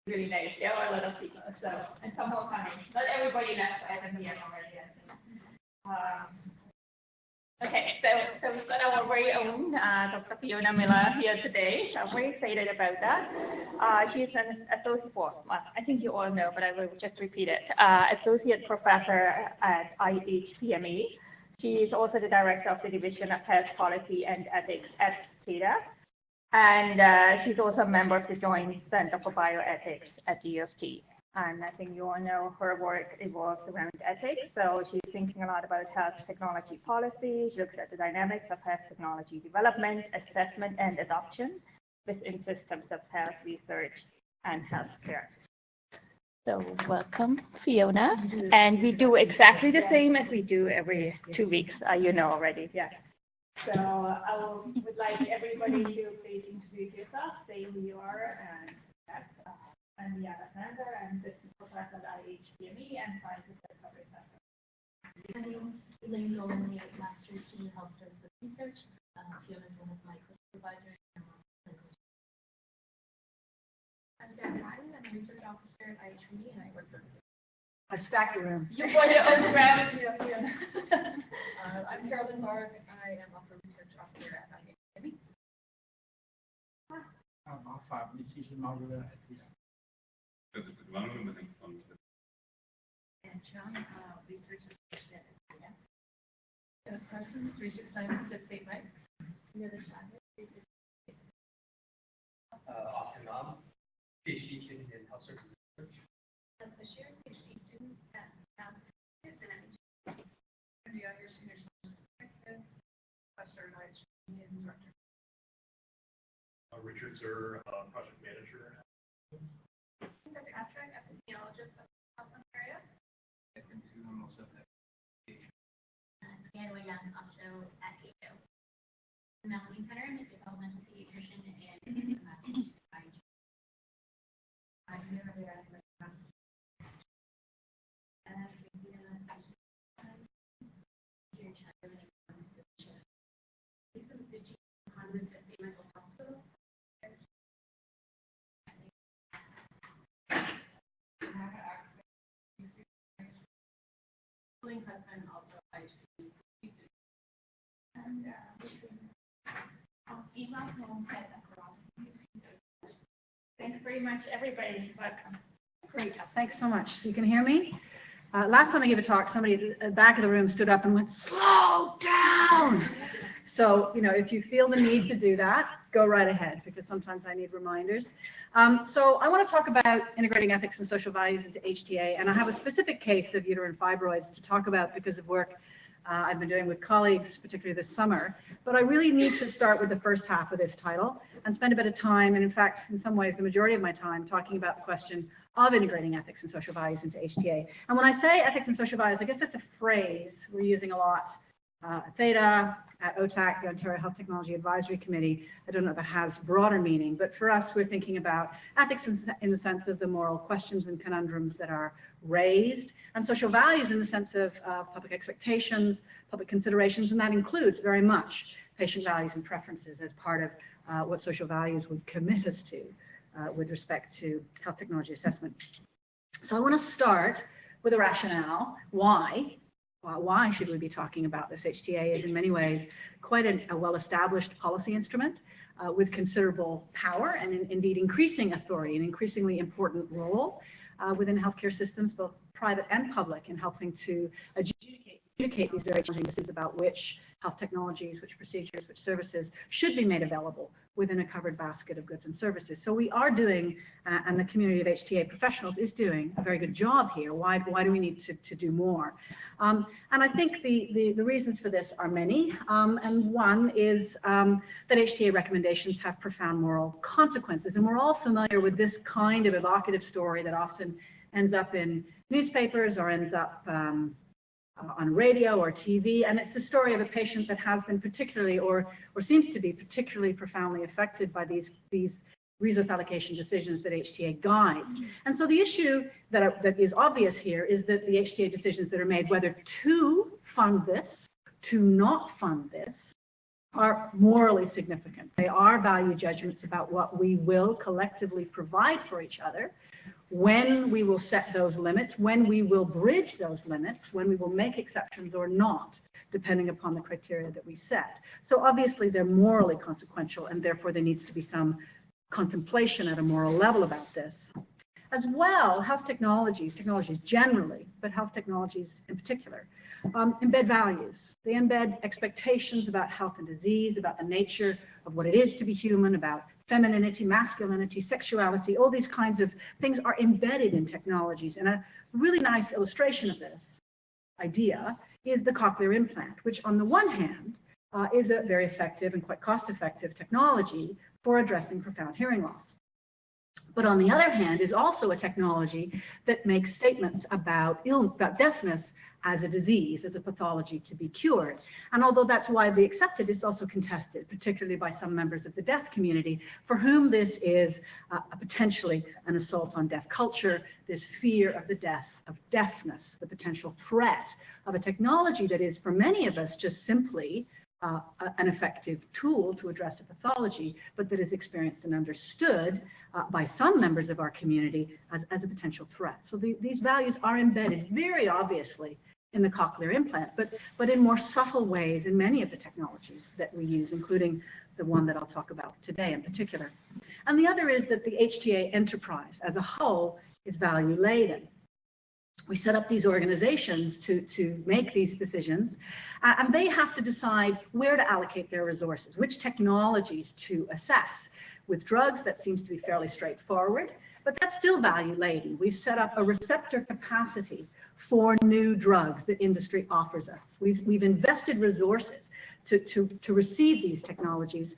really nice. There are a lot of people, so, and some more coming. Not everybody left, I haven't here already, I think. Okay, so we've got our very own Dr. Fiona Miller here today. So I'm very excited about that. She's an associate, well, I think you all know, but I will just repeat it. Associate professor at IHPME. She is also the director of the Division of Health Policy and Ethics at THETA. And she's also a member of the Joint Center for Bioethics at UFT. And I think you all know her work evolves around ethics. So she's thinking a lot about health technology policy. She looks at the dynamics of health technology development, assessment, and adoption within systems of health research and healthcare. So welcome, Fiona. And we do exactly the same as we do every 2 weeks. You know already, yes. So I would like everybody to please introduce yourself, say who you are, and yes. I'm Alexander, and this is Professor at IHPME and Scientist at Public Health. My name is Elaine Nolan, my Master's in Health Services Research. Fiona is one of my co-supervisors. I'm Dan Ryan, I'm a research officer at IHPME, and I work for I stack the room. You want your own gravity up here. I'm Carolyn Barg. I am also a research officer at IHPME. I'm Alpha, Mrs. Margaret. And Sean, research assistant at THETA. And Parsons, research scientist at St. Mike's. The other side is research. Austin Nam, PhD student in health services research. And Bashir, PhD student at and the other senior scientist, professor at IHPME and director. Richard Zur, project manager. Dr. Abstract, epidemiologist of Ontario. And also at And Young, also at THETA. Melanie Penner, a developmental pediatrician and husband also IHPME. And Thanks very much, everybody. Welcome. Great, thanks so much. You can hear me? Last time I gave a talk, somebody at the back of the room stood up and went, slow down. So, you know, if you feel the need to do that, go right ahead, because sometimes I need reminders. So I want to talk about integrating ethics and social values into HTA, and I have a specific case of uterine fibroids to talk about because of work I've been doing with colleagues, particularly this summer. But I really need to start with the first half of this title and spend a bit of time, and in fact, in some ways, the majority of my time, talking about the question of integrating ethics and social values into HTA. And when I say ethics and social values, I guess that's a phrase we're using a lot at THETA, at OTAC, the Ontario Health Technology Advisory Committee. I don't know if it has broader meaning, but for us, we're thinking about ethics in the sense of the moral questions and conundrums that are raised, and social values in the sense of public expectations, public considerations, and that includes very much patient values and preferences as part of what social values would commit us to with respect to health technology assessment. So I want to start with a rationale. Why should we be talking about this? HTA is in many ways quite a well-established policy instrument with considerable power and indeed increasing authority, an increasingly important role within healthcare systems, both private and public, in helping to adjudicate these very challenging decisions about which health technologies, which procedures, which services should be made available within a covered basket of goods and services. So we are doing, and the community of HTA professionals is doing a very good job here. Why do we need to do more? And I think the reasons for this are many, and one is that HTA recommendations have profound moral consequences. And we're all familiar with this kind of evocative story that often ends up in newspapers or ends up on radio or TV, and it's the story of a patient that has been particularly, or seems to be particularly profoundly affected by these resource allocation decisions that HTA guides. And so the issue that is obvious here is that the HTA decisions that are made, whether to fund this, to not fund this, are morally significant. They are value judgments about what we will collectively provide for each other, when we will set those limits, when we will bridge those limits, when we will make exceptions or not, depending upon the criteria that we set. So obviously they're morally consequential, and therefore there needs to be some contemplation at a moral level about this. As well, health technologies generally, but health technologies in particular, embed values. They embed expectations about health and disease, about the nature of what it is to be human, about femininity, masculinity, sexuality. All these kinds of things are embedded in technologies. And a really nice illustration of this idea is the cochlear implant, which on the one hand is a very effective and quite cost-effective technology for addressing profound hearing loss. But on the other hand is also a technology that makes statements about deafness as a disease, as a pathology to be cured. And although that's widely accepted, it's also contested, particularly by some members of the deaf community, for whom this is potentially an assault on deaf culture, this fear of the death, of deafness, the potential threat of a technology that is, for many of us, just simply an effective tool to address a pathology, but that is experienced and understood by some members of our community as a potential threat. So these values are embedded very obviously in the cochlear implant, but in more subtle ways in many of the technologies that we use, including the one that I'll talk about today in particular. And the other is that the HTA enterprise as a whole is value-laden. We set up these organizations to make these decisions, and they have to decide where to allocate their resources, which technologies to assess. With drugs, that seems to be fairly straightforward, but that's still value-laden. We've set up a receptor capacity for new drugs that industry offers us. We've invested resources to receive these technologies,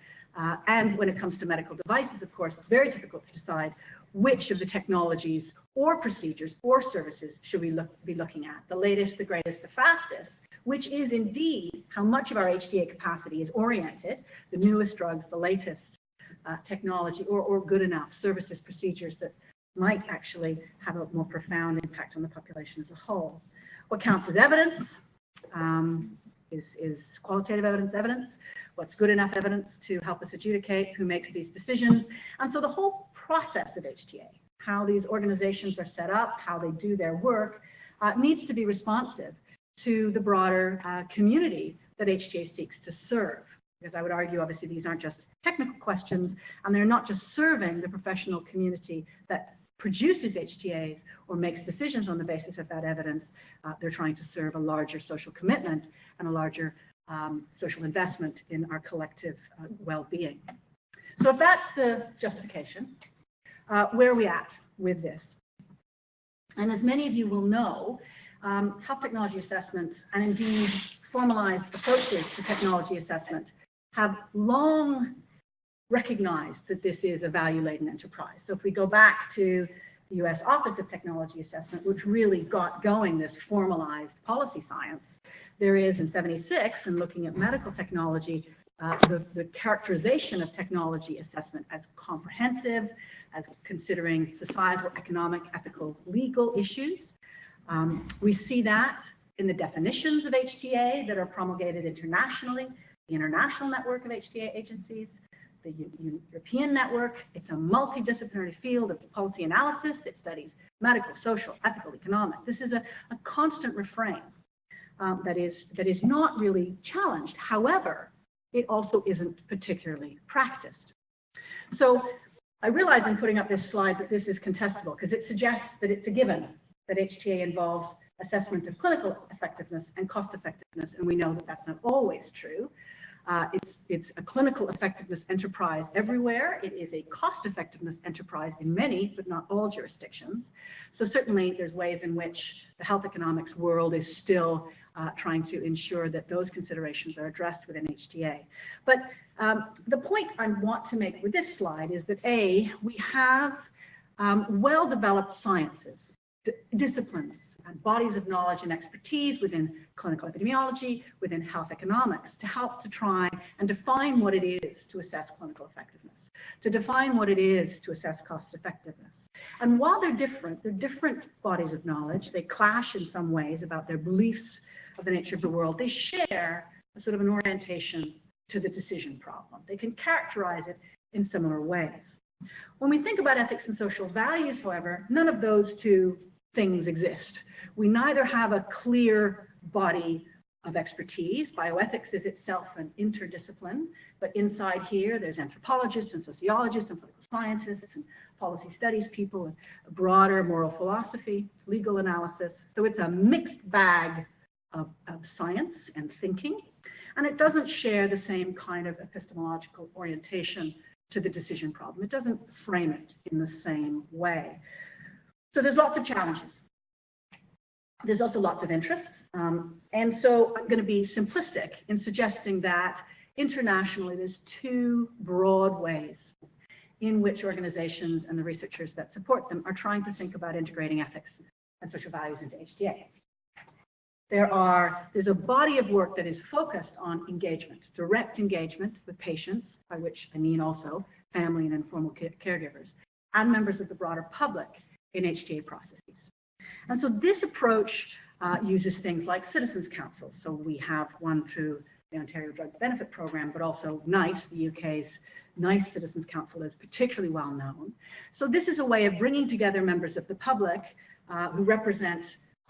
and when it comes to medical devices, of course, it's very difficult to decide which of the technologies or procedures or services should we be looking at, the latest, the greatest, the fastest, which is indeed how much of our HTA capacity is oriented, the newest drugs, the latest technology, or good enough services, procedures that might actually have a more profound impact on the population as a whole. What counts as evidence is qualitative evidence, what's good enough evidence to help us adjudicate, who makes these decisions. And so the whole process of HTA, how these organizations are set up, how they do their work, needs to be responsive to the broader community that HTA seeks to serve. Because I would argue, obviously, these aren't just technical questions, and they're not just serving the professional community that produces HTAs or makes decisions on the basis of that evidence. They're trying to serve a larger social commitment and a larger social investment in our collective well-being. So if that's the justification, where are we at with this? And as many of you will know, health technology assessments and indeed formalized approaches to technology assessment have long recognized that this is a value-laden enterprise. So if we go back to the U.S. Office of Technology Assessment, which really got going this formalized policy science, there is in '76, and looking at medical technology, the characterization of technology assessment as comprehensive, as considering societal, economic, ethical, legal issues. We see that in the definitions of HTA that are promulgated internationally, the International Network of HTA Agencies, the European Network. It's a multidisciplinary field of policy analysis. It studies medical, social, ethical, economic. This is a constant refrain that is not really challenged. However, it also isn't particularly practiced. So I realize in putting up this slide that this is contestable because it suggests that it's a given that HTA involves assessment of clinical effectiveness and cost effectiveness, and we know that that's not always true. It's a clinical effectiveness enterprise everywhere. It is a cost effectiveness enterprise in many, but not all jurisdictions. So certainly there's ways in which the health economics world is still trying to ensure that those considerations are addressed within HTA. But the point I want to make with this slide is that A, we have well-developed sciences, disciplines, and bodies of knowledge and expertise within clinical epidemiology, within health economics, to help to try and define what it is to assess clinical effectiveness, to define what it is to assess cost effectiveness. And while they're different bodies of knowledge, they clash in some ways about their beliefs of the nature of the world, they share a sort of an orientation to the decision problem. They can characterize it in similar ways. When we think about ethics and social values, however, none of those two things exist. We neither have a clear body of expertise. Bioethics is itself an interdiscipline, but inside here there's anthropologists and sociologists and political scientists and policy studies people and a broader moral philosophy, legal analysis. So it's a mixed bag of science and thinking, and it doesn't share the same kind of epistemological orientation to the decision problem. It doesn't frame it in the same way. So there's lots of challenges. There's also lots of interests. And so I'm going to be simplistic in suggesting that internationally there's two broad ways in which organizations and the researchers that support them are trying to think about integrating ethics and social values into HTA. There's a body of work that is focused on engagement, direct engagement with patients, by which I mean also family and informal caregivers, and members of the broader public in HTA processes. And so this approach uses things like citizens' councils. So we have one through the Ontario Drug Benefit Program, but also NICE, the UK's NICE Citizens' Council is particularly well known. So this is a way of bringing together members of the public who represent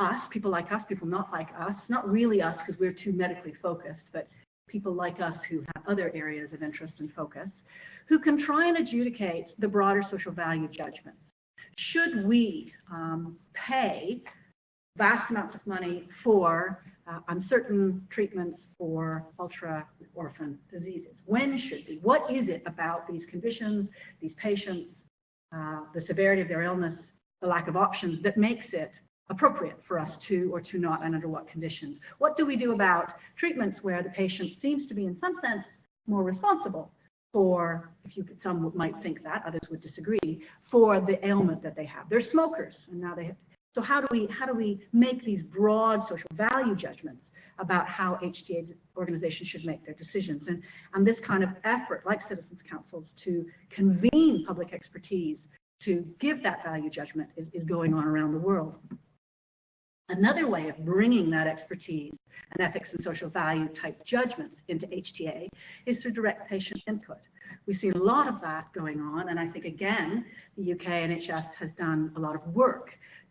us, people like us, people not like us, not really us because we're too medically focused, but people like us who have other areas of interest and focus, who can try and adjudicate the broader social value judgments. Should we pay vast amounts of money for uncertain treatments for ultra-orphan diseases? When should we? What is it about these conditions, these patients, the severity of their illness, the lack of options that makes it appropriate for us to or to not, and under what conditions? What do we do about treatments where the patient seems to be in some sense more responsible for, some might think that, others would disagree, for the ailment that they have? They're smokers, and now they have. So how do we make these broad social value judgments about how HTA organizations should make their decisions? And this kind of effort, like citizens' councils, to convene public expertise to give that value judgment is going on around the world. Another way of bringing that expertise and ethics and social value type judgments into HTA is through direct patient input. We see a lot of that going on, and I think, again, the UK NHS has done a lot of work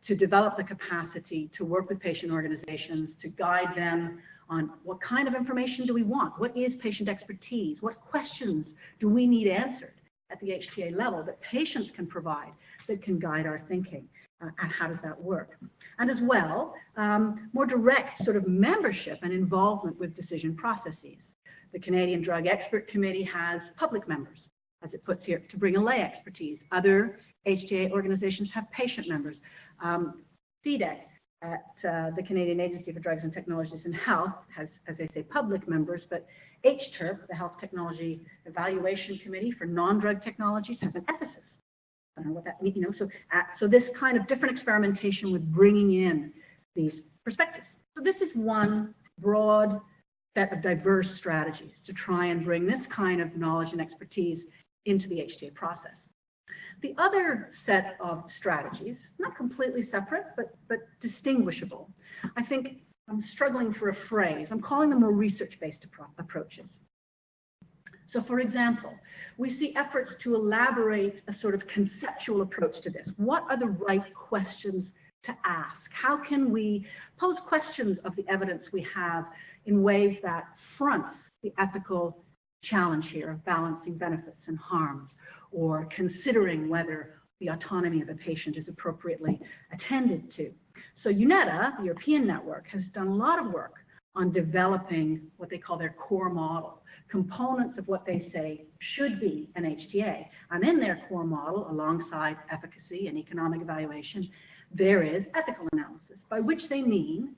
to develop the capacity to work with patient organizations, to guide them on what kind of information do we want, what is patient expertise, what questions do we need answered at the HTA level that patients can provide that can guide our thinking, and how does that work? And as well, more direct sort of membership and involvement with decision processes. The Canadian Drug Expert Committee has public members, as it puts here, to bring a lay expertise. Other HTA organizations have patient members. THETA at the Canadian Agency for Drugs and Technologies in Health has, as I say, public members, but HTERP, the Health Technology Evaluation Committee for Non-Drug Technologies, has an ethicist. I don't know what that means, so this kind of different experimentation with bringing in these perspectives. So this is one broad set of diverse strategies to try and bring this kind of knowledge and expertise into the HTA process. The other set of strategies, not completely separate, but distinguishable. I think I'm struggling for a phrase. I'm calling them more research-based approaches. So, for example, we see efforts to elaborate a sort of conceptual approach to this. What are the right questions to ask? How can we pose questions of the evidence we have in ways that front the ethical challenge here of balancing benefits and harms, or considering whether the autonomy of a patient is appropriately attended to? So UNETA, the European network, has done a lot of work on developing what they call their core model, components of what they say should be an HTA. And in their core model, alongside efficacy and economic evaluation, there is ethical analysis, by which they mean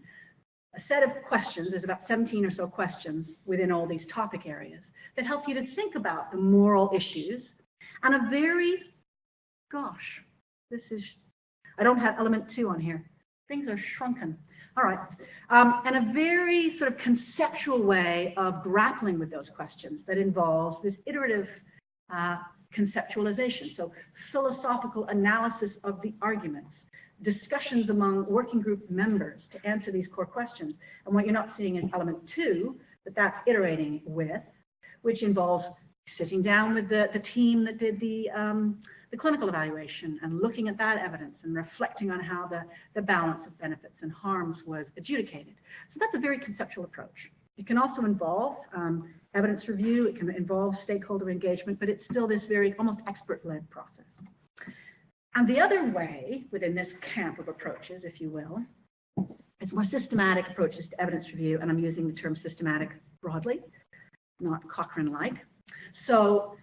a set of questions. There's about 17 or so questions within all these topic areas that help you to think about the moral issues. And a very, I don't have element 2 on here. Things are shrunken. All right. And a very sort of conceptual way of grappling with those questions that involves this iterative conceptualization. So philosophical analysis of the arguments, discussions among working group members to answer these core questions. And what you're not seeing in element 2, but that's iterating with, which involves sitting down with the team that did the clinical evaluation and looking at that evidence and reflecting on how the balance of benefits and harms was adjudicated. So that's a very conceptual approach. It can also involve evidence review, it can involve stakeholder engagement, but it's still this very almost expert-led process. And the other way within this camp of approaches, if you will, is more systematic approaches to evidence review, and I'm using the term systematic broadly, not Cochrane-like. So,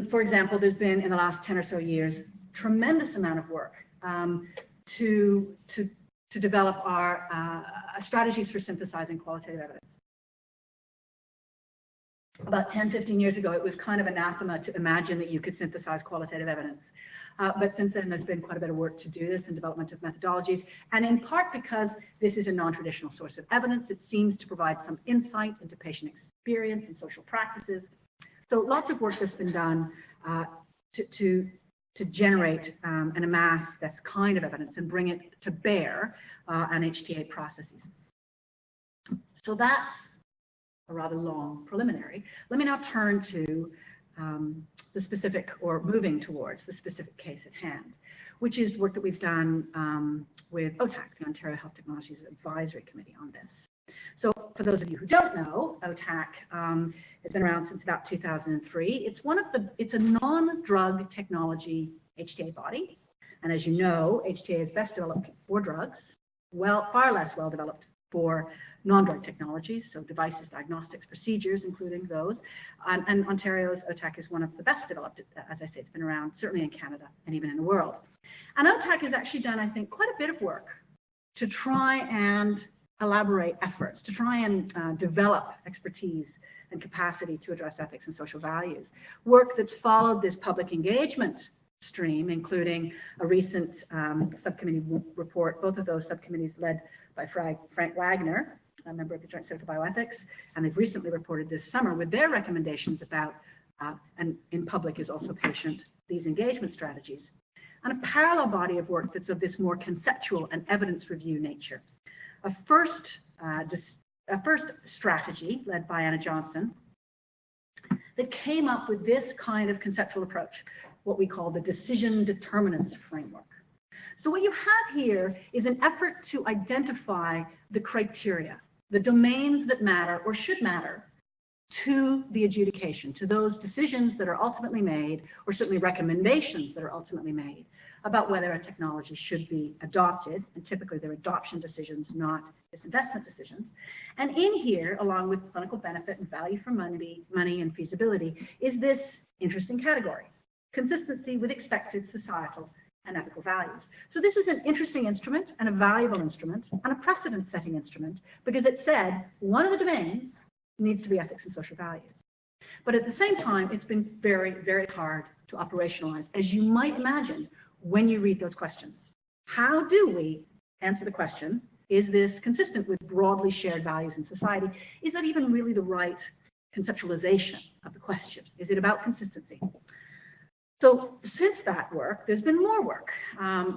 for example, there's been in the last 10 or so years tremendous amount of work to develop our strategies for synthesizing qualitative evidence. About 10, 15 years ago, it was kind of anathema to imagine that you could synthesize qualitative evidence. But since then, there's been quite a bit of work to do this and development of methodologies, and in part because this is a non-traditional source of evidence, it seems to provide some insight into patient experience and social practices. So lots of work has been done to generate and amass this kind of evidence and bring it to bear on HTA processes. So that's a rather long preliminary. Let me now turn to the specific, or moving towards the specific case at hand, which is work that we've done with OTAC, the Ontario Health Technologies Advisory Committee, on this. So for those of you who don't know, OTAC has been around since about 2003. It's a non-drug technology HTA body, and as you know, HTA is best developed for drugs, far less well developed for non-drug technologies, so devices, diagnostics, procedures, including those. And Ontario's OTAC is one of the best developed, as I say, it's been around certainly in Canada and even in the world. And OTAC has actually done, I think, quite a bit of work to try and elaborate efforts, to try and develop expertise and capacity to address ethics and social values. Work that's followed this public engagement stream, including a recent subcommittee report, both of those subcommittees led by Frank Wagner, a member of the Joint Center for Bioethics, and they've recently reported this summer with their recommendations about, and in public is also patient, these engagement strategies. And a parallel body of work that's of this more conceptual and evidence review nature. A first strategy led by Anna Johnson that came up with this kind of conceptual approach, what we call the decision determinants framework. So what you have here is an effort to identify the criteria, the domains that matter or should matter to the adjudication, to those decisions that are ultimately made, or certainly recommendations that are ultimately made about whether a technology should be adopted, and typically they're adoption decisions, not disinvestment decisions. And in here, along with clinical benefit and value for money and feasibility, is this interesting category: consistency with expected societal and ethical values. So this is an interesting instrument and a valuable instrument and a precedent-setting instrument, because it said one of the domains needs to be ethics and social values. But at the same time, it's been very, very hard to operationalize, as you might imagine when you read those questions. How do we answer the question, is this consistent with broadly shared values in society? Is that even really the right conceptualization of the question? Is it about consistency? So since that work, there's been more work,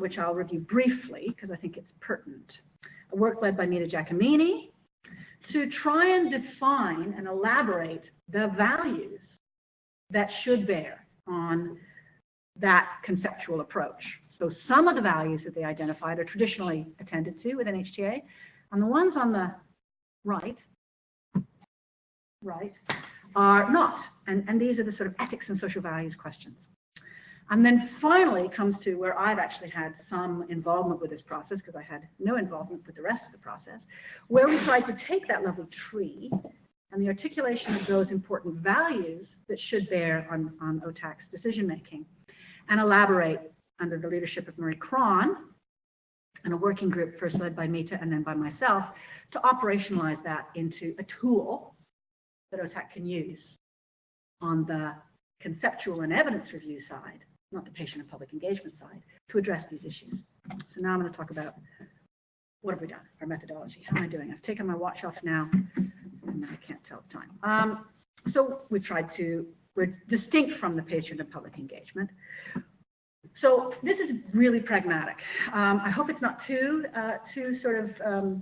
which I'll review briefly because I think it's pertinent. A work led by Mita Giacomini to try and define and elaborate the values that should bear on that conceptual approach. So some of the values that they identified are traditionally attended to within HTA, and the ones on the right are not. And these are the sort of ethics and social values questions. And then finally comes to where I've actually had some involvement with this process, because I had no involvement with the rest of the process, where we tried to take that lovely tree and the articulation of those important values that should bear on OTAC's decision-making, and elaborate under the leadership of Marie Cron and a working group first led by Mita and then by myself to operationalize that into a tool that OTAC can use on the conceptual and evidence review side, not the patient and public engagement side, to address these issues. So now I'm going to talk about what have we done, our methodology. How am I doing? I've taken my watch off now, and I can't tell the time. So we've tried to, we're distinct from the patient and public engagement. So this is really pragmatic. I hope it's not too sort of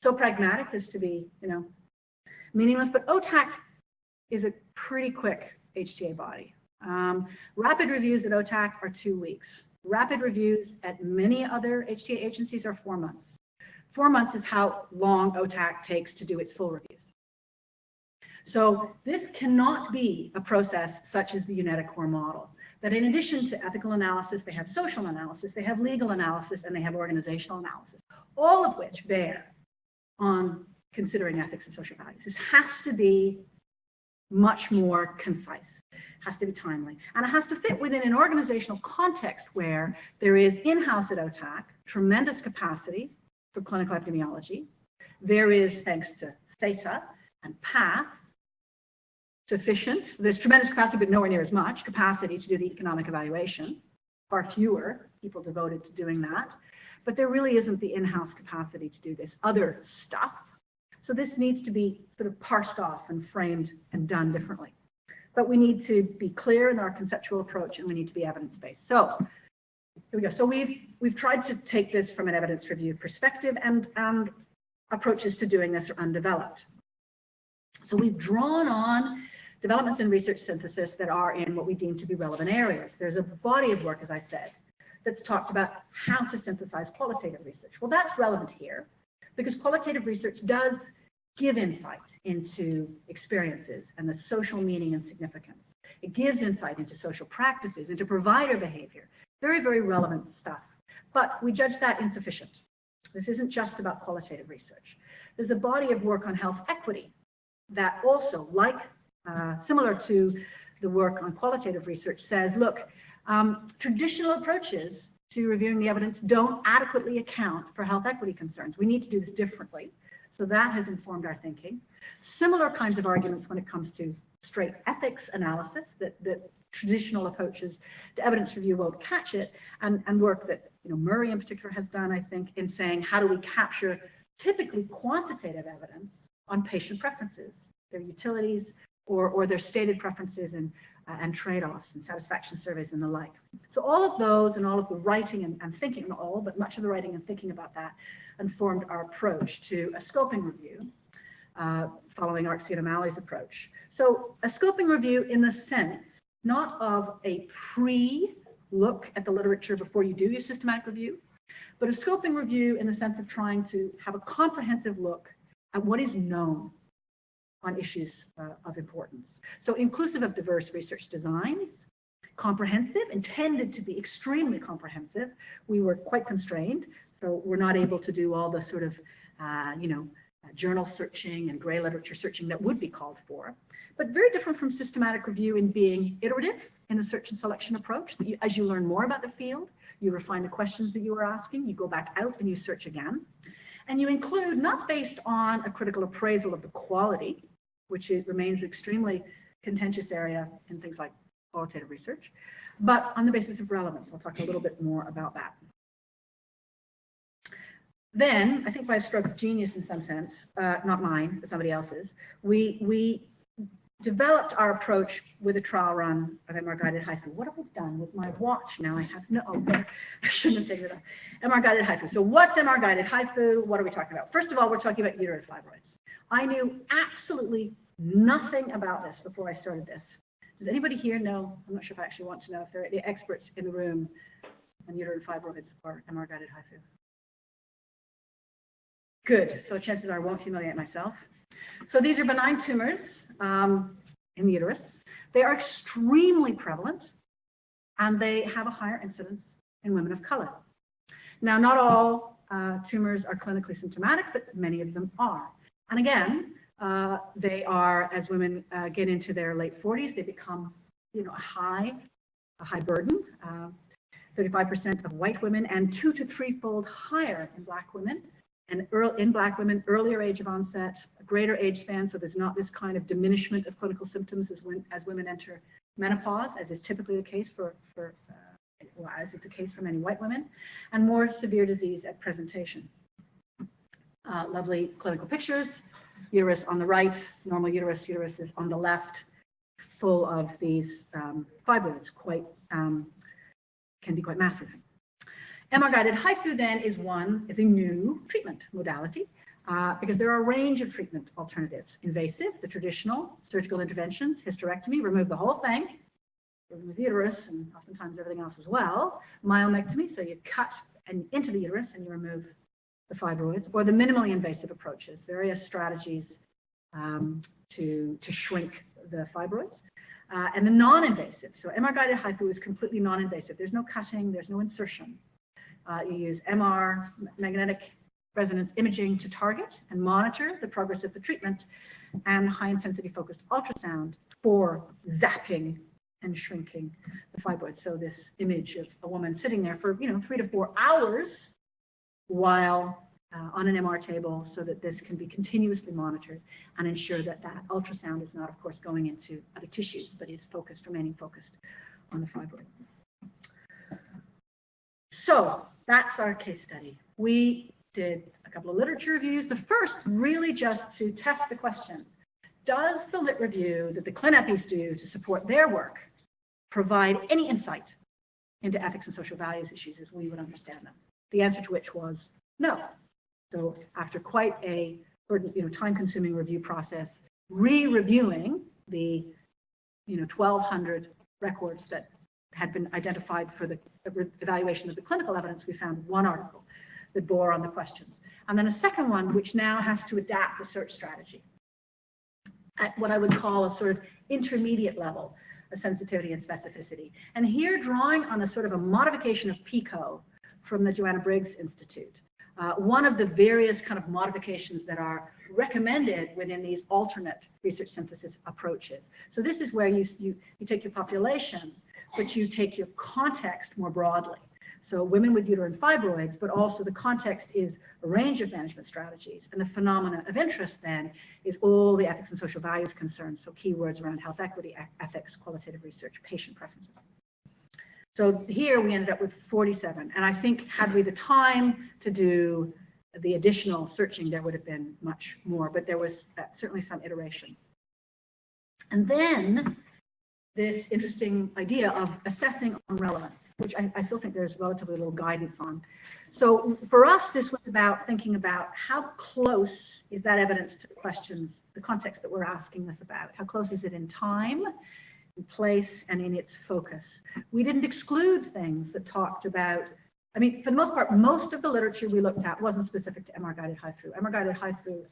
so pragmatic as to be, meaningless. But OTAC is a pretty quick HTA body. Rapid reviews at OTAC are 2 weeks. Rapid reviews at many other HTA agencies are 4 months. 4 months is how long OTAC takes to do its full reviews. So this cannot be a process such as the UNETA core model, that in addition to ethical analysis, they have social analysis, they have legal analysis, and they have organizational analysis, all of which bear on considering ethics and social values. This has to be much more concise, has to be timely, and it has to fit within an organizational context where there is in-house at OTAC tremendous capacity for clinical epidemiology. There is, thanks to THETA and PATH, there's tremendous capacity, but nowhere near as much capacity to do the economic evaluation. Far fewer people devoted to doing that. But there really isn't the in-house capacity to do this other stuff. So this needs to be sort of parsed off and framed and done differently. But we need to be clear in our conceptual approach, and we need to be evidence-based. So here we go. So we've tried to take this from an evidence review perspective, and approaches to doing this are undeveloped. So we've drawn on developments in research synthesis that are in what we deem to be relevant areas. There's a body of work, as I said, that's talked about how to synthesize qualitative research. Well, that's relevant here because qualitative research does give insight into experiences and the social meaning and significance. It gives insight into social practices, into provider behavior. Very, very relevant stuff. But we judge that insufficient. This isn't just about qualitative research. There's a body of work on health equity that also, like similar to the work on qualitative research, says, look, traditional approaches to reviewing the evidence don't adequately account for health equity concerns. We need to do this differently. So that has informed our thinking. Similar kinds of arguments when it comes to straight ethics analysis, that traditional approaches to evidence review won't catch it, and work that Murray in particular has done, I think, in saying how do we capture typically quantitative evidence on patient preferences, their utilities, or their stated preferences and trade-offs and satisfaction surveys and the like. So all of those and all of the writing and thinking, not all, but much of the writing and thinking about that informed our approach to a scoping review, following Fiona Malley's approach. So a scoping review in the sense not of a pre-look at the literature before you do your systematic review, but a scoping review in the sense of trying to have a comprehensive look at what is known on issues of importance. So inclusive of diverse research designs, comprehensive, intended to be extremely comprehensive. We were quite constrained, so we're not able to do all the sort of, journal searching and gray literature searching that would be called for, but very different from systematic review in being iterative in the search and selection approach. As you learn more about the field, you refine the questions that you were asking, you go back out and you search again. And you include, not based on a critical appraisal of the quality, which remains an extremely contentious area in things like qualitative research, but on the basis of relevance. I'll talk a little bit more about that. Then, I think by a stroke of genius in some sense, not mine, but somebody else's, we developed our approach with a trial run of MR-guided HIFU. What have we done with my watch now? I have no, oh, I shouldn't have taken it off. MR-guided HIFU. So what's MR-guided HIFU? What are we talking about? First of all, we're talking about uterine fibroids. I knew absolutely nothing about this before I started this. Does anybody here know? I'm not sure if I actually want to know if there are any experts in the room on uterine fibroids or MR-guided HIFU. Good. So chances are I won't humiliate myself. So these are benign tumors in the uterus. They are extremely prevalent, and they have a higher incidence in women of color. Now, not all tumors are clinically symptomatic, but many of them are. And again, they are, as women get into their late 40s, they become, a high burden. 35% of white women, and 2 to 3-fold higher in Black women. And in Black women, earlier age of onset, a greater age span, so there's not this kind of diminishment of clinical symptoms as women enter menopause, as is typically the case as is the case for many white women, and more severe disease at presentation. Lovely clinical pictures. Uterus on the right, normal uterus. Uterus is on the left, full of these fibroids, can be quite massive. MR-guided HIFU then is a new treatment modality because there are a range of treatment alternatives. Invasive, the traditional surgical interventions, hysterectomy, remove the whole thing, remove the uterus and oftentimes everything else as well. Myomectomy, so you cut into the uterus and you remove the fibroids, or the minimally invasive approaches, various strategies to shrink the fibroids. And the non-invasive, so MR-guided HIFU is completely non-invasive. There's no cutting, there's no insertion. You use MR, magnetic resonance imaging, to target and monitor the progress of the treatment, and high-intensity focused ultrasound for zapping and shrinking the fibroids. So this image of a woman sitting there for 3 to 4 hours while on an MR table, so that this can be continuously monitored and ensure that that ultrasound is not, of course, going into other tissues, but is focused, remaining focused on the fibroid. So that's our case study. We did a couple of literature reviews. The first really just to test the question, does the lit review that the ClinEpis do to support their work provide any insight into ethics and social values issues as we would understand them? The answer to which was no. So after quite a time-consuming review process, re-reviewing the 1,200 records that had been identified for the evaluation of the clinical evidence, we found one article that bore on the questions. And then a second one, which now has to adapt the search strategy at what I would call a sort of intermediate level of sensitivity and specificity. And here, drawing on a sort of a modification of PICO from the Joanna Briggs Institute, one of the various kind of modifications that are recommended within these alternate research synthesis approaches. So this is where you take your population, but you take your context more broadly. So women with uterine fibroids, but also the context is a range of management strategies. And the phenomena of interest then is all the ethics and social values concerns, so keywords around health equity, ethics, qualitative research, patient preferences. So here we ended up with 47. And I think had we the time to do the additional searching, there would have been much more, but there was certainly some iteration. And then this interesting idea of assessing on relevance, which I still think there's relatively little guidance on. So for us, this was about thinking about how close is that evidence to the questions, the context that we're asking this about. How close is it in time, in place, and in its focus? We didn't exclude things that talked about, I mean, for the most part, most of the literature we looked at wasn't specific to MR-guided HIFU. MR-guided HIFU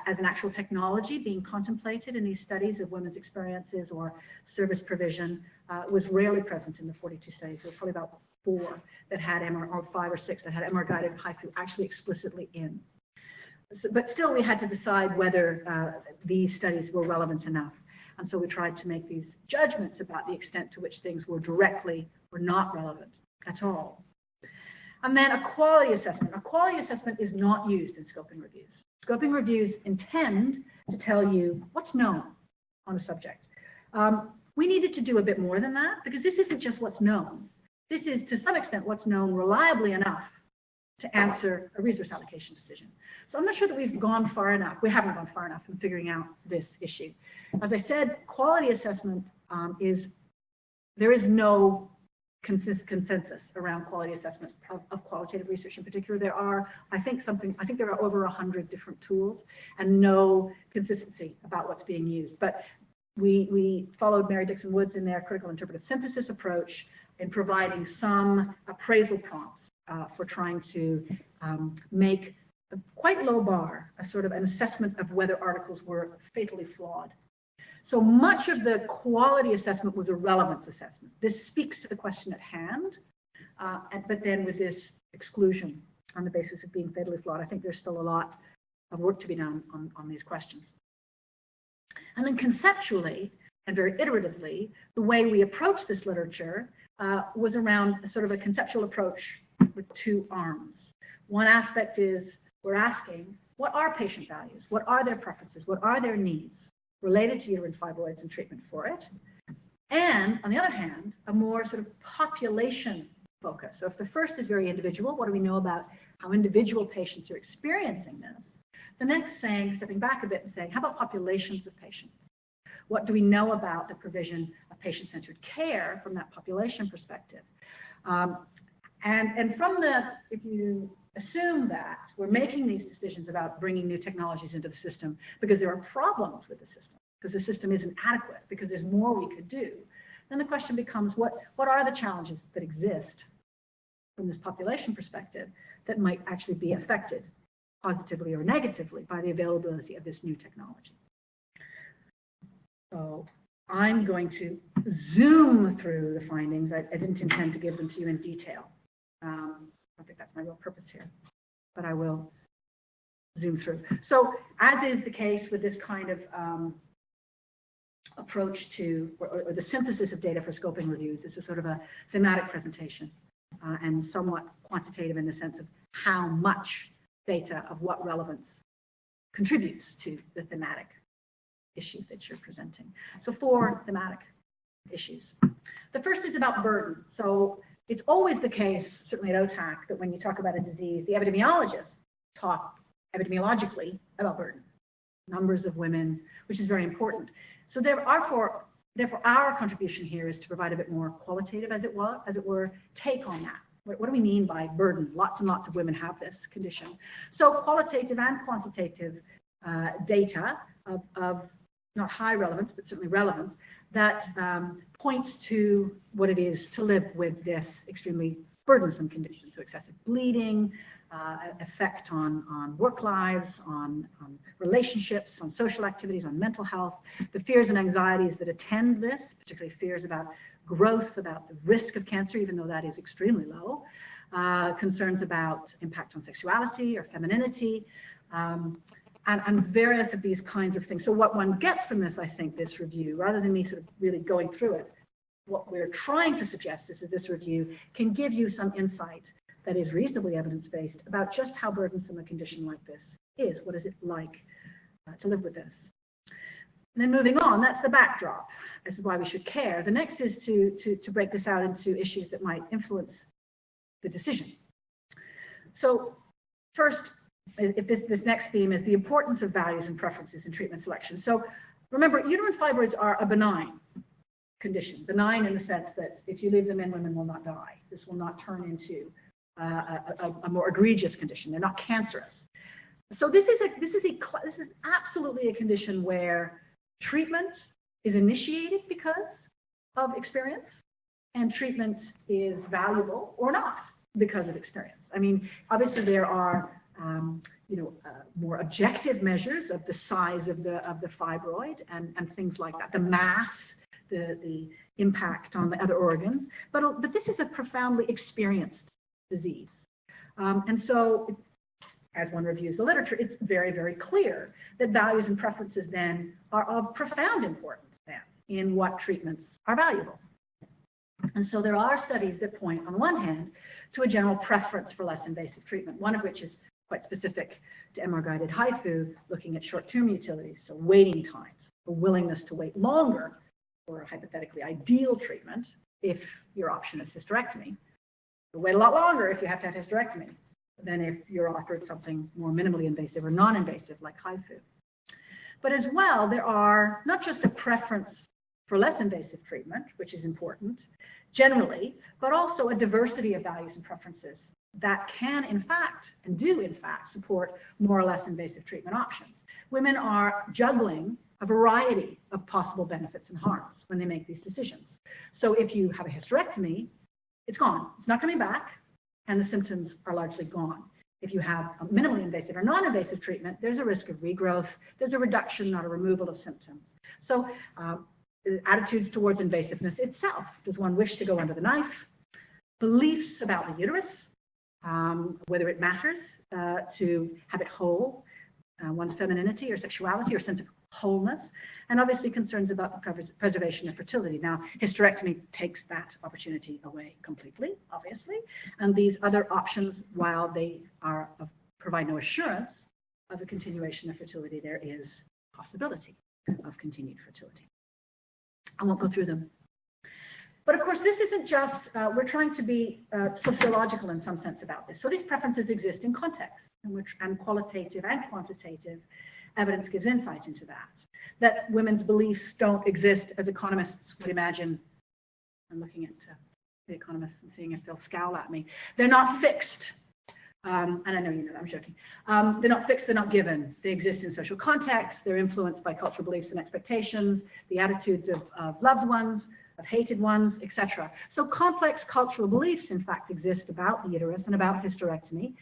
as an actual technology being contemplated in these studies of women's experiences or service provision was rarely present in the 42 studies. There were probably about 4 that had MR, or 5 or 6 that had MR-guided HIFU actually explicitly in. So, but still, we had to decide whether these studies were relevant enough. And so we tried to make these judgments about the extent to which things were directly or not relevant at all. And then a quality assessment. A quality assessment is not used in scoping reviews. Scoping reviews intend to tell you what's known on a subject. We needed to do a bit more than that, because this isn't just what's known. This is, to some extent, what's known reliably enough to answer a resource allocation decision. So I'm not sure that we've gone far enough. We haven't gone far enough in figuring out this issue. As I said, quality assessment there is no consensus around quality assessment of qualitative research in particular. There are, I think there are over 100 different tools and no consistency about what's being used. But we followed Mary Dixon Woods in their critical interpretive synthesis approach in providing some appraisal prompts for trying to make a quite low bar, a sort of an assessment of whether articles were fatally flawed. So much of the quality assessment was a relevance assessment. This speaks to the question at hand, but then with this exclusion on the basis of being fatally flawed, I think there's still a lot of work to be done on these questions. And then conceptually and very iteratively, the way we approach this literature was around a sort of a conceptual approach with 2 arms. One aspect is we're asking, what are patient values? What are their preferences? What are their needs related to uterine fibroids and treatment for it? And on the other hand, a more sort of population focus. So if the first is very individual, what do we know about how individual patients are experiencing this? The next stepping back a bit and saying, how about populations of patients? What do we know about the provision of patient-centered care from that population perspective? And from the, if you assume that we're making these decisions about bringing new technologies into the system because there are problems with the system, because the system isn't adequate, because there's more we could do, then the question becomes, what are the challenges that exist from this population perspective that might actually be affected positively or negatively by the availability of this new technology? So I'm going to zoom through the findings. I didn't intend to give them to you in detail. I don't think that's my real purpose here, but I will zoom through. So as is the case with this kind of approach to, or the synthesis of data for scoping reviews, this is sort of a thematic presentation and somewhat quantitative in the sense of how much data of what relevance contributes to the thematic issues that you're presenting. So 4 thematic issues. The first is about burden. So it's always the case, certainly at OTAC, that when you talk about a disease, the epidemiologists talk epidemiologically about burden, numbers of women, which is very important. So therefore, our contribution here is to provide a bit more qualitative, as it were, take on that. What do we mean by burden? Lots and lots of women have this condition. So qualitative and quantitative data of not high relevance, but certainly relevance, that points to what it is to live with this extremely burdensome condition. So excessive bleeding, effect on work lives, on relationships, on social activities, on mental health, the fears and anxieties that attend this, particularly fears about growth, about the risk of cancer, even though that is extremely low, concerns about impact on sexuality or femininity, and various of these kinds of things. So what one gets from this, I think, this review, rather than me sort of really going through it, what we're trying to suggest is that this review can give you some insight that is reasonably evidence-based about just how burdensome a condition like this is. What is it like to live with this? And then moving on, that's the backdrop. This is why we should care. The next is to break this out into issues that might influence the decision. So first, if this next theme is the importance of values and preferences in treatment selection. So remember, uterine fibroids are a benign condition, benign in the sense that if you leave them in, women will not die. This will not turn into a more egregious condition. They're not cancerous. So this is absolutely a condition where treatment is initiated because of experience, and treatment is valuable or not because of experience. I mean, obviously there are more objective measures of the size of the fibroid and things like that, the mass, the impact on the other organs, but this is a profoundly experienced disease. And so, as one reviews the literature, it's very, very clear that values and preferences then are of profound importance then in what treatments are valuable. And so there are studies that point, on one hand, to a general preference for less invasive treatment, one of which is quite specific to MR-guided HIFU, looking at short-term utilities, so waiting times, a willingness to wait longer for a hypothetically ideal treatment if your option is hysterectomy. You'll wait a lot longer if you have to have hysterectomy than if you're offered something more minimally invasive or non-invasive like HIFU. But as well, there are not just a preference for less invasive treatment, which is important generally, but also a diversity of values and preferences that can, in fact, and do, in fact, support more or less invasive treatment options. Women are juggling a variety of possible benefits and harms when they make these decisions. So if you have a hysterectomy, it's gone. It's not coming back, and the symptoms are largely gone. If you have a minimally invasive or non-invasive treatment, there's a risk of regrowth. There's a reduction, not a removal of symptoms. So attitudes towards invasiveness itself. Does one wish to go under the knife? Beliefs about the uterus, whether it matters to have it whole, one's femininity or sexuality or sense of wholeness, and obviously concerns about the preservation of fertility. Now, hysterectomy takes that opportunity away completely, obviously, and these other options, while they provide no assurance of the continuation of fertility, there is possibility of continued fertility. I won't go through them. But of course, this isn't just, we're trying to be sociological in some sense about this. So these preferences exist in context, and qualitative and quantitative evidence gives insight into that. That women's beliefs don't exist as economists would imagine. I'm looking at the economists and seeing if they'll scowl at me. They're not fixed. and I know you know that, I'm joking. They're not fixed, they're not given. They exist in social contexts, they're influenced by cultural beliefs and expectations, the attitudes of loved ones, of hated ones, etc. So complex cultural beliefs, in fact, exist about the uterus and about hysterectomy.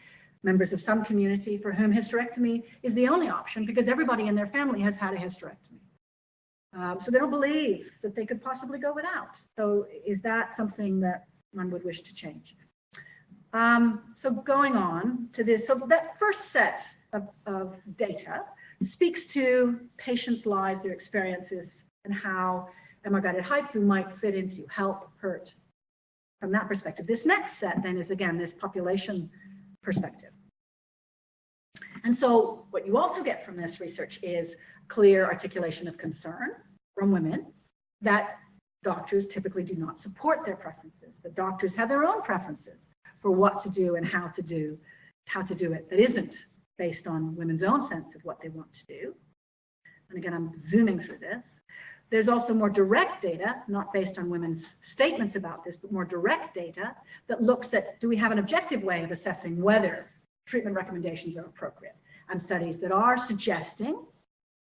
Members of some community for whom hysterectomy is the only option because everybody in their family has had a hysterectomy. So they don't believe that they could possibly go without. So is that something that one would wish to change? So going on to this, so that first set of data speaks to patients' lives, their experiences, and how MR-guided HIFU might fit into help, hurt from that perspective. This next set then is, again, this population perspective. And so what you also get from this research is clear articulation of concern from women that doctors typically do not support their preferences, that doctors have their own preferences for what to do and how to do it that isn't based on women's own sense of what they want to do. And again, I'm zooming through this. There's also more direct data, not based on women's statements about this, but more direct data that looks at, do we have an objective way of assessing whether treatment recommendations are appropriate? And studies that are suggesting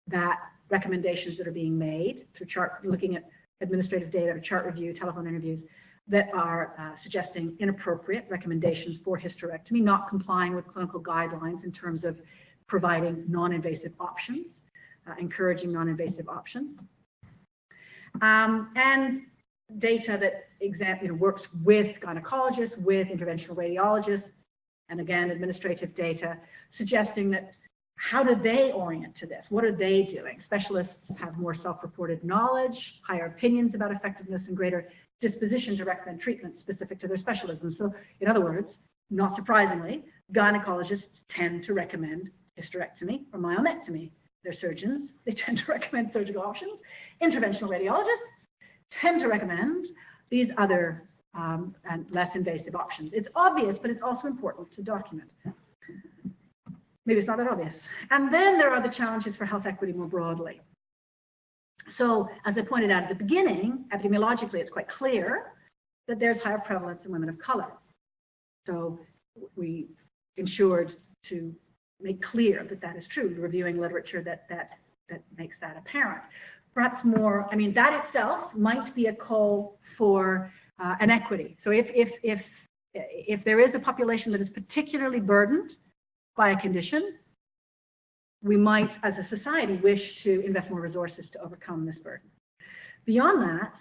that recommendations that are being made through looking at administrative data or chart review, telephone interviews, that are suggesting inappropriate recommendations for hysterectomy, not complying with clinical guidelines in terms of providing non-invasive options, encouraging non-invasive options. And data that works with gynecologists, with interventional radiologists, and again, administrative data suggesting that how do they orient to this? What are they doing? Specialists have more self-reported knowledge, higher opinions about effectiveness, and greater disposition to recommend treatment specific to their specialism. So in other words, not surprisingly, gynecologists tend to recommend hysterectomy or myomectomy. They're surgeons, they tend to recommend surgical options. Interventional radiologists tend to recommend these other and less invasive options. It's obvious, but it's also important to document. Maybe it's not that obvious. And then there are the challenges for health equity more broadly. So as I pointed out at the beginning, epidemiologically, it's quite clear that there's higher prevalence in women of color. So we ensured to make clear that that is true, reviewing literature that makes that apparent. Perhaps more, I mean, that itself might be a call for an equity. So if there is a population that is particularly burdened by a condition, we might, as a society, wish to invest more resources to overcome this burden. Beyond that,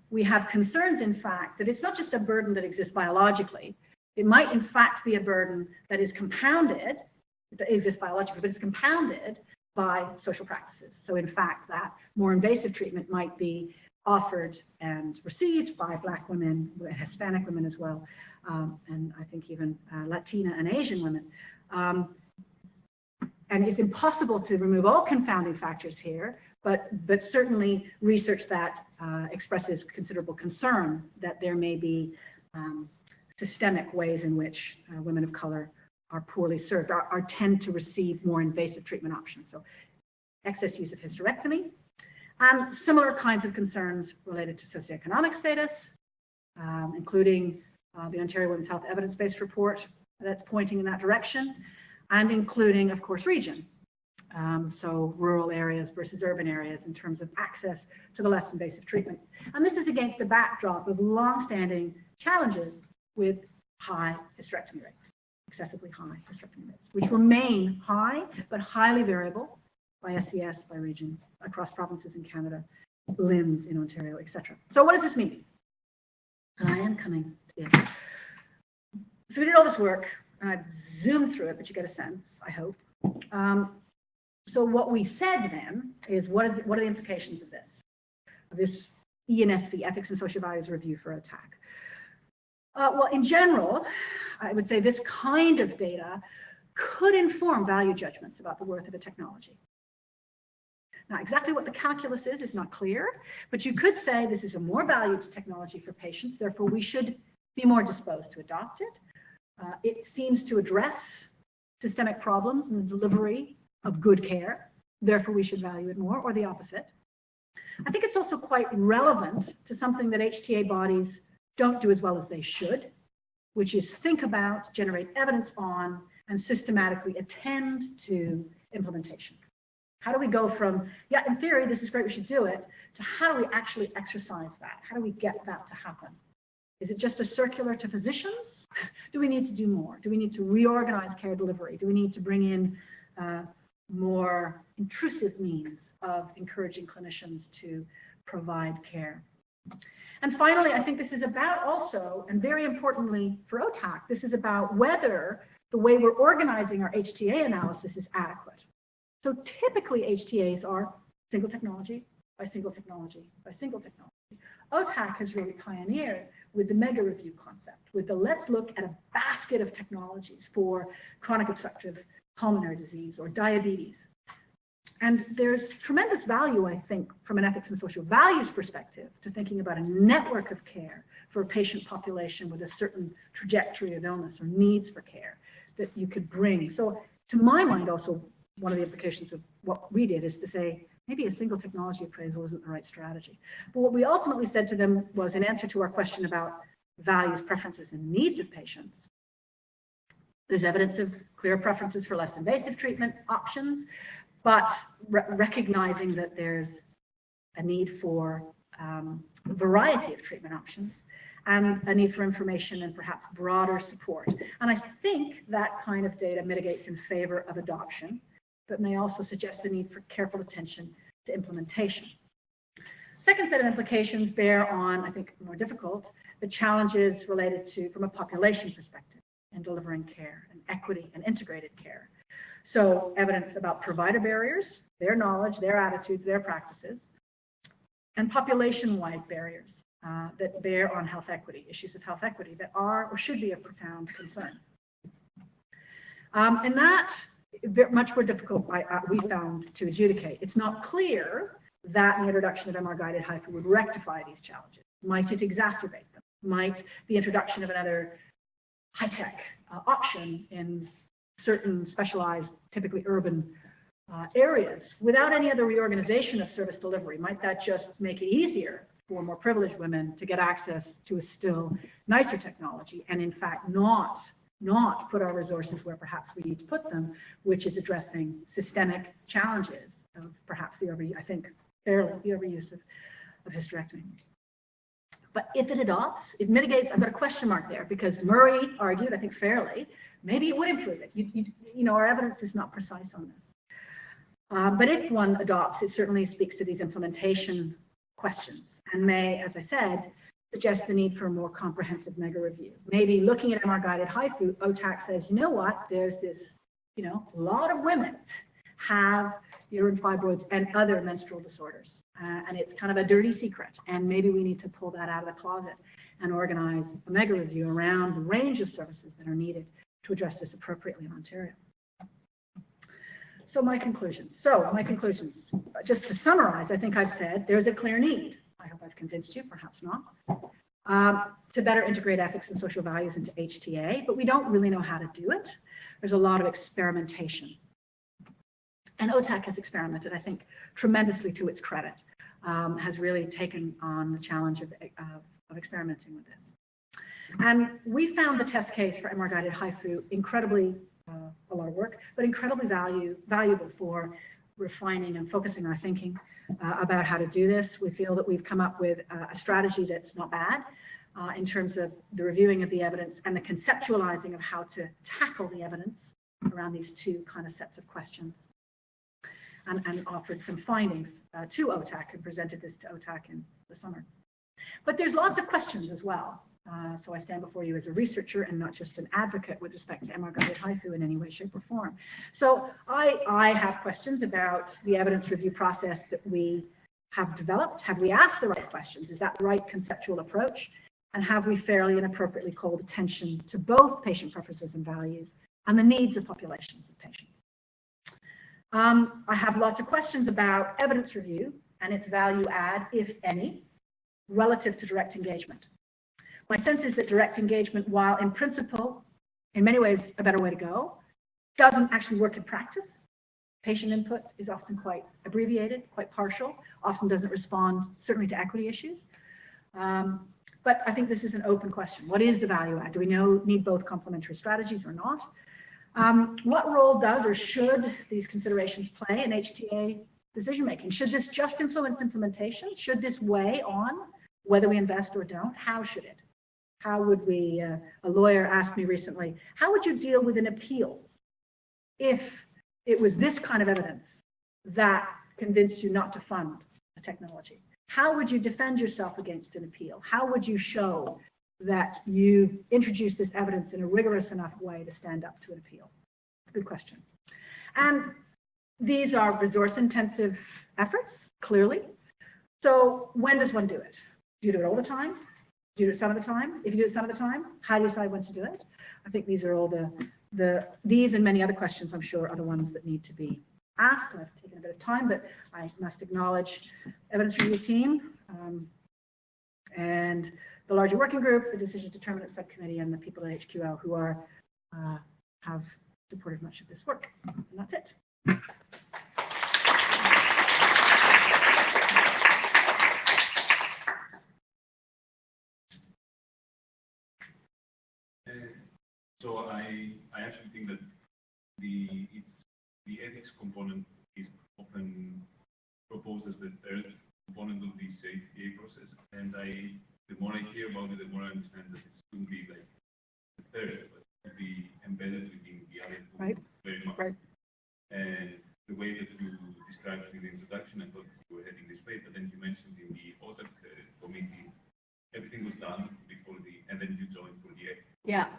we have concerns, in fact, that it's not just a burden that exists biologically. It might, in fact, be a burden that is compounded, that exists biologically, but it's compounded by social practices. So, in fact, that more invasive treatment might be offered and received by Black women, Hispanic women as well, and I think even Latina and Asian women. And it's impossible to remove all confounding factors here, but certainly research that expresses considerable concern that there may be systemic ways in which women of color are poorly served, or tend to receive more invasive treatment options. So excess use of hysterectomy, and similar kinds of concerns related to socioeconomic status, including the Ontario Women's Health Evidence-Based Report that's pointing in that direction, and including, of course, region. So rural areas versus urban areas in terms of access to the less invasive treatment. And this is against the backdrop of long-standing challenges with high hysterectomy rates, excessively high hysterectomy rates, which remain high, but highly variable by SES, by region, across provinces in Canada, LIMS in Ontario, etc. So what does this mean? And I am coming to the end. So we did all this work, and I've zoomed through it, but you get a sense, I hope. So what we said then is, what are the implications of this ENSV, Ethics and Social Values Review for ATTACK? Well, in general, I would say this kind of data could inform value judgments about the worth of a technology. Now, exactly what the calculus is not clear, but you could say this is a more valued technology for patients, therefore we should be more disposed to adopt it. It seems to address systemic problems in the delivery of good care, therefore we should value it more, or the opposite. I think it's also quite relevant to something that HTA bodies don't do as well as they should, which is think about, generate evidence on, and systematically attend to implementation. How do we go from, yeah, in theory, this is great, we should do it, to how do we actually exercise that? How do we get that to happen? Is it just a circular to physicians? Do we need to do more? Do we need to reorganize care delivery? Do we need to bring in more intrusive means of encouraging clinicians to provide care? And finally, I think this is about also, and very importantly for OTAC, this is about whether the way we're organizing our HTA analysis is adequate. So typically HTAs are single technology by single technology by single technology. OTAC has really pioneered with the mega review concept, with the let's look at a basket of technologies for chronic obstructive pulmonary disease or diabetes. And there's tremendous value, I think, from an ethics and social values perspective to thinking about a network of care for a patient population with a certain trajectory of illness or needs for care that you could bring. So to my mind, also, one of the implications of what we did is to say, maybe a single technology appraisal isn't the right strategy. But what we ultimately said to them was, in answer to our question about values, preferences, and needs of patients, there's evidence of clear preferences for less invasive treatment options, but recognizing that there's a need for a variety of treatment options and a need for information and perhaps broader support. And I think that kind of data mitigates in favor of adoption, but may also suggest the need for careful attention to implementation. Second set of implications bear on, I think, more difficult, the challenges related to, from a population perspective, in delivering care and equity and integrated care. So evidence about provider barriers, their knowledge, their attitudes, their practices, and population-wide barriers that bear on health equity, issues of health equity that are or should be a profound concern. And that much more difficult, we found, to adjudicate. It's not clear that the introduction of MR-guided HIFU would rectify these challenges. Might it exacerbate them? Might the introduction of another high-tech option in certain specialized, typically urban areas, without any other reorganization of service delivery, might that just make it easier for more privileged women to get access to a still nicer technology and, in fact, not put our resources where perhaps we need to put them, which is addressing systemic challenges of perhaps the overuse of hysterectomy. But if it adopts, it mitigates. I've got a question mark there because Murray argued, I think fairly, maybe it would improve it. You know, our evidence is not precise on this. But if one adopts, it certainly speaks to these implementation questions and may, as I said, suggest the need for a more comprehensive mega review. Maybe looking at MR-guided HIFU, OTAC says, you know what, there's this, a lot of women have uterine fibroids and other menstrual disorders. And it's kind of a dirty secret. And maybe we need to pull that out of the closet and organize a mega review around the range of services that are needed to address this appropriately in Ontario. So my conclusions. Just to summarize, I think I've said there's a clear need. I hope I've convinced you, perhaps not, to better integrate ethics and social values into HTA, but we don't really know how to do it. There's a lot of experimentation. And OTAC has experimented, I think, tremendously to its credit, has really taken on the challenge of experimenting with this. And we found the test case for MR-guided HIFU incredibly, a lot of work, but incredibly valuable for refining and focusing our thinking about how to do this. We feel that we've come up with a strategy that's not bad in terms of the reviewing of the evidence and the conceptualizing of how to tackle the evidence around these two kind of sets of questions. And offered some findings to OTAC and presented this to OTAC in the summer. But there's lots of questions as well. So I stand before you as a researcher and not just an advocate with respect to MR-guided HIFU in any way, shape, or form. So I have questions about the evidence review process that we have developed. Have we asked the right questions? Is that the right conceptual approach? And have we fairly and appropriately called attention to both patient preferences and values and the needs of populations of patients? I have lots of questions about evidence review and its value add, if any, relative to direct engagement. My sense is that direct engagement, while in principle, in many ways, a better way to go, doesn't actually work in practice. Patient input is often quite abbreviated, quite partial, often doesn't respond certainly to equity issues. But But I think this is an open question. What is the value add? Do we need both complementary strategies or not? What role does or should these considerations play in HTA decision making? Should this just influence implementation? Should this weigh on whether we invest or don't? How should it? How would we, a lawyer asked me recently, how would you deal with an appeal if it was this kind of evidence that convinced you not to fund a technology? How would you defend yourself against an appeal? How would you show that you introduced this evidence in a rigorous enough way to stand up to an appeal? Good question. And these are resource-intensive efforts, clearly. So when does one do it? Do you do it all the time? Do you do it some of the time? If you do it some of the time, how do you decide when to do it? I think these are all these and many other questions, I'm sure, are the ones that need to be asked. I've taken a bit of time, but I must acknowledge evidence review team and the larger working group, the decision determinant subcommittee, and the people at HQL who are have supported much of this work. And that's it. So I actually think that the ethics component is often proposed as the third component of the HTA process, and the more I hear about it, the more I understand that it shouldn't be like the third, but to be embedded within the other two. Right. Very much. Right. And the way that you described in the introduction, I thought you were heading this way, but then you mentioned in the OTAC committee, everything was done before and then you joined for the ethics. Yeah.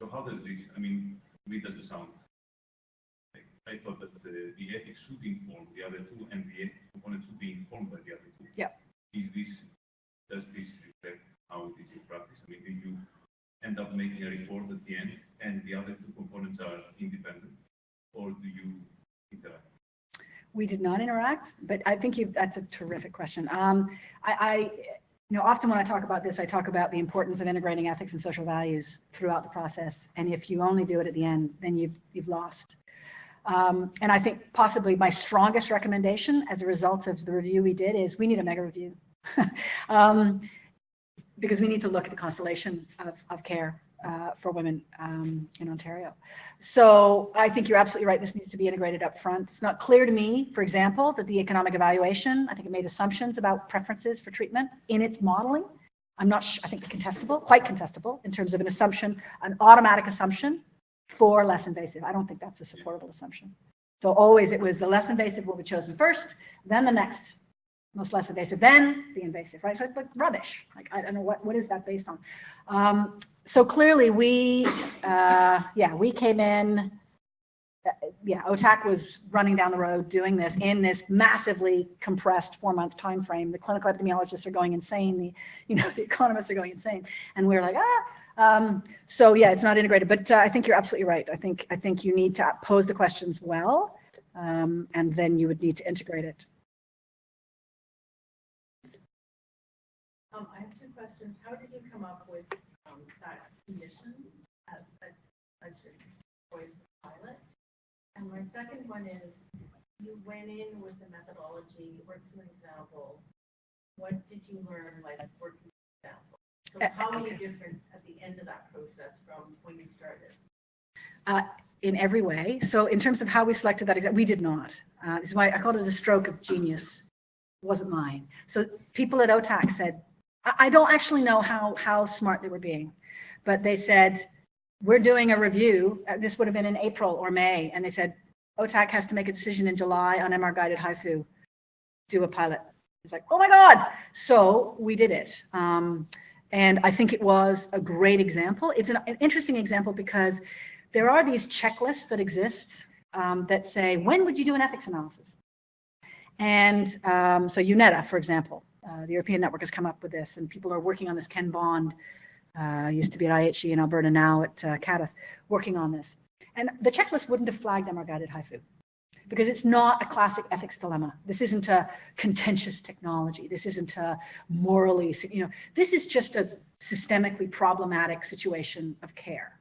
So how does this, I mean, to me does it sound like, I thought that the ethics should inform the other two and the ethics component should be informed by the other two. Yeah. Does this reflect how it is in practice? I mean, do you end up making a report at the end and the other two components are independent, or do you interact? We did not interact, but I think that's a terrific question. You know, often when I talk about this, I talk about the importance of integrating ethics and social values throughout the process. And if you only do it at the end, then you've lost. And I think possibly my strongest recommendation as a result of the review we did is we need a mega review. Because we need to look at the constellation of care for women in Ontario. So I think you're absolutely right. This needs to be integrated up front. It's not clear to me, for example, that the economic evaluation, I think it made assumptions about preferences for treatment in its modeling. I'm not sure, I think contestable, quite contestable in terms of an assumption, an automatic assumption for less invasive. I don't think that's a supportable assumption. So always it was the less invasive will be chosen first, then the next most less invasive, then the invasive, right? So it's like rubbish. Like, I don't know what is that based on. So clearly we came in, OTAC was running down the road doing this in this massively compressed 4-month time frame. The clinical epidemiologists are going insane. The economists are going insane. And we're like, so yeah, it's not integrated, but I think you're absolutely right. I think you need to pose the questions well, and then you would need to integrate it. I have 2 questions. How did you come up with that mission as a choice pilot? And my second one is, you went in with the methodology, worked through an example. What did you learn, like working with an example? So how many difference at the end of that process from when you started? In every way. So in terms of how we selected that example, we did not. This is why I called it a stroke of genius. It wasn't mine. So people at OTAC said, I don't actually know how smart they were being, but they said, we're doing a review. This would have been in April or May. And they said, OTAC has to make a decision in July on MR-guided HIFU. Do a pilot. It's like, oh my God. So we did it. And I think it was a great example. It's an interesting example because there are these checklists that exist that say, when would you do an ethics analysis? And so UNETA, for example, the European Network has come up with this, and people are working on this. Ken Bond used to be at IHE in Alberta, now at CADA, working on this. And the checklist wouldn't have flagged MR-guided HIFU because it's not a classic ethics dilemma. This isn't a contentious technology. This isn't a morally, this is just a systemically problematic situation of care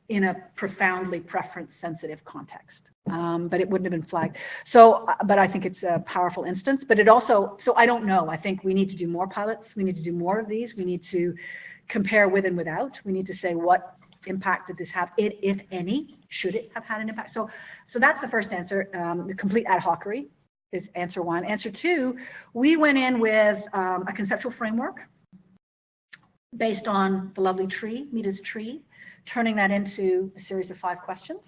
in a profoundly preference-sensitive context. but it wouldn't have been flagged. So, but I think it's a powerful instance. But it also, so I don't know. I think we need to do more pilots. We need to do more of these. We need to compare with and without. We need to say what impact did this have, if any, should it have had an impact? So that's the first answer. The complete ad hocery is answer one. Answer two, we went in with a conceptual framework based on the lovely tree, Mita's tree, turning that into a series of 5 questions.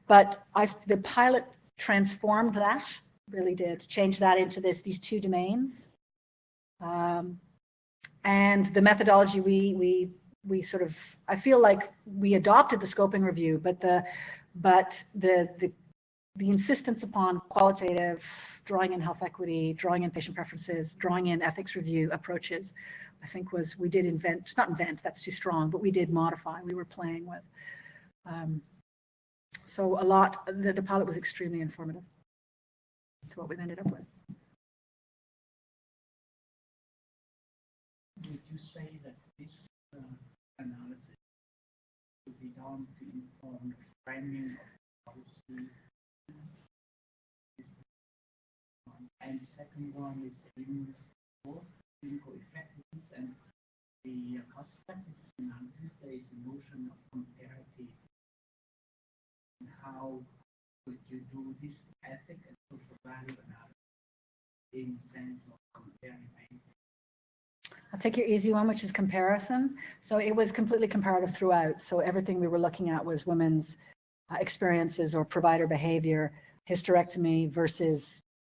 But the pilot transformed that, really did, change that into these 2 domains. And the methodology we sort of, I feel like we adopted the scoping review, but the insistence upon qualitative, drawing in health equity, drawing in patient preferences, drawing in ethics review approaches, I think we did invent, not invent, that's too strong, but we did modify, we were playing with. So a lot, the pilot was extremely informative to what we've ended up with. Would you say that this analysis would be done to inform the framing of policy? And second one is in both clinical effectiveness and the cost-effectiveness analysis. There is a notion of comparative. And how would you do this ethic and social value analysis in sense of comparing? I'll take your easy one, which is comparison. So it was completely comparative throughout. So everything we were looking at was women's experiences or provider behavior, hysterectomy versus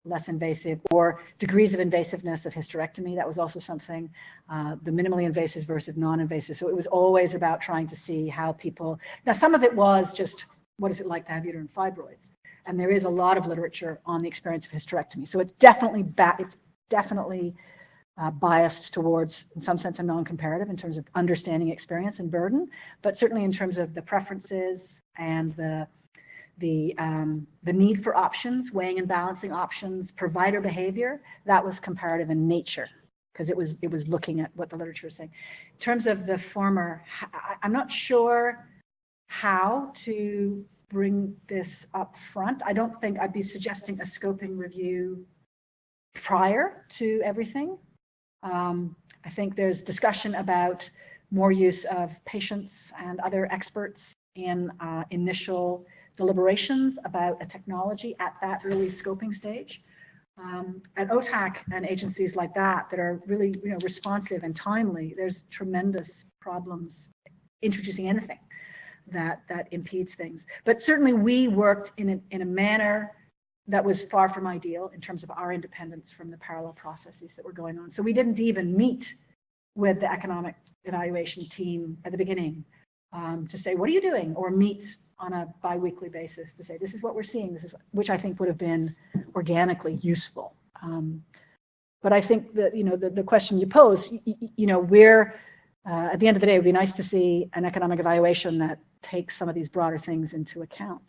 less invasive, or degrees of invasiveness of hysterectomy. That was also something, the minimally invasive versus non-invasive. So it was always about trying to see how people, now some of it was just, what is it like to have uterine fibroids? And there is a lot of literature on the experience of hysterectomy. So it's definitely biased towards, in some sense, a non-comparative in terms of understanding experience and burden, but certainly in terms of the preferences and the need for options, weighing and balancing options, provider behavior, that was comparative in nature because it was looking at what the literature is saying. In terms of the former, I'm not sure how to bring this up front. I don't think I'd be suggesting a scoping review prior to everything. I think there's discussion about more use of patients and other experts in initial deliberations about a technology at that early scoping stage. At OTAC and agencies like that are really responsive and timely, there's tremendous problems introducing anything that impedes things. But certainly we worked in a manner that was far from ideal in terms of our independence from the parallel processes that were going on. So we didn't even meet with the economic evaluation team at the beginning to say, what are you doing? Or meet on a bi-weekly basis to say, this is what we're seeing, which I think would have been organically useful. But I think that, the question you pose, we're, at the end of the day, it would be nice to see an economic evaluation that takes some of these broader things into account.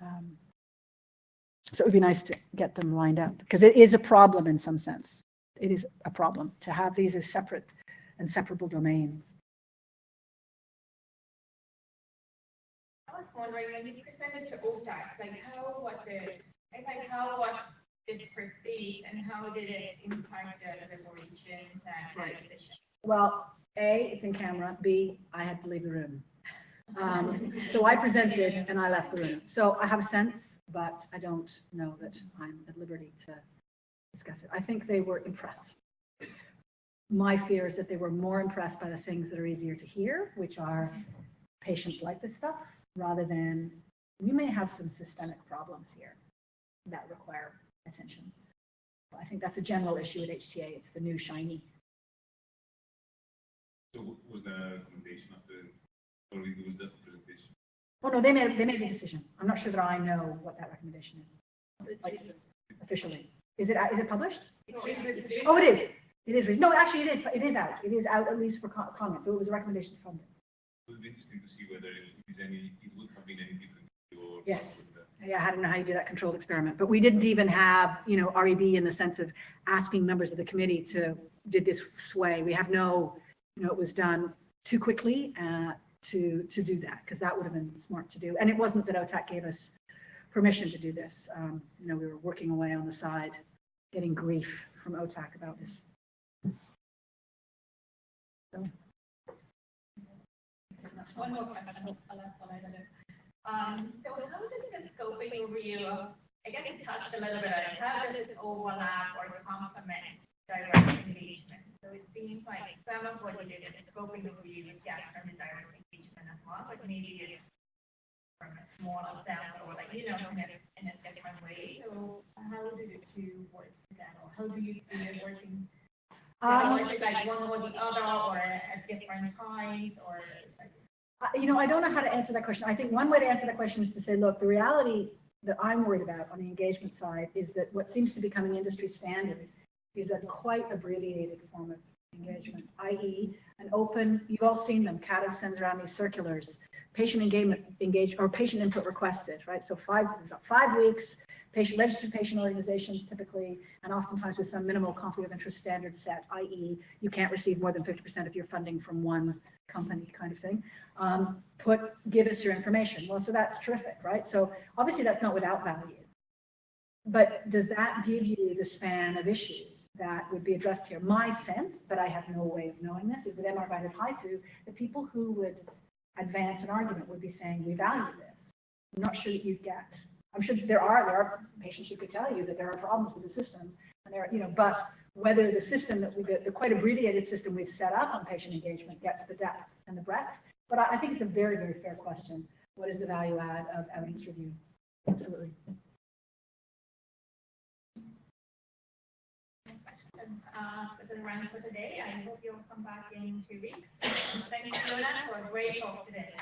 So it would be nice to get them lined up because it is a problem in some sense. It is a problem to have these as separate and separable domains. I was wondering, when you presented to OTAC, how was it perceived and how did it impact the deliberations and Right. decisions? Well, A, it's in camera. B, I had to leave the room. So I presented and I left the room. So I have a sense, but I don't know that I'm at liberty to discuss it. I think they were impressed. My fear is that they were more impressed by the things that are easier to hear, which are patients like this stuff, rather than you may have some systemic problems here that require attention. So I think that's a general issue at HTA. It's the new shiny. So was the recommendation of the, or was that the presentation? Oh no, they made the decision. I'm not sure that I know what that recommendation is. Like, officially. Is it published? Oh, it is. It is. No, actually, it is. It is out. It is out at least for comment. So it was a recommendation from them. It would be interesting to see whether it would have been any different. Or yes. Yeah, I don't know how you do that controlled experiment, but we didn't even have, REB in the sense of asking members of the committee did this sway. We have no, it was done too quickly to do that because that would have been smart to do. And it wasn't that OTAC gave us permission to do this. You know, we were working away on the side, getting grief from OTAC about this. So. One more question. I'll ask one I don't know. So how does the scoping review, I guess you touched a little bit on it, how does it overlap or complement direct engagement? So it seems like some of what you did in the scoping review is from the direct engagement as well, but maybe it's from a smaller sample or like, you know, in a different way. So how do the two work together? Or how do you see it working? Or is it like one or the other or at different times or like, you know, I don't know how to answer that question. I think one way to answer that question is to say, look, the reality that I'm worried about on the engagement side is that what seems to be becoming industry standard is a quite abbreviated form of engagement, i.e. an open, you've all seen them, CATA sends around these circulars, patient engagement or patient input requested, right? So 5 weeks, registered patient organizations typically, and oftentimes with some minimal conflict of interest standard set, i.e. you can't receive more than 50% of your funding from one company kind of thing. Give us your information. Well, so that's terrific, right? So obviously that's not without value. But does that give you the span of issues that would be addressed here? My sense, but I have no way of knowing this, is that MR-guided HIFU, the people who would advance an argument would be saying, we value this. I'm not sure that you get. I'm sure there are patients who could tell you that there are problems with the system, and there, you know, but whether the system that the quite abbreviated system we've set up on patient engagement gets the depth and the breadth. But I think it's a very, very fair question. What is the value add of evidence review? Absolutely. That's the round for today. I hope you'll come back in 2 weeks. Thank you, Fiona, for a great talk today.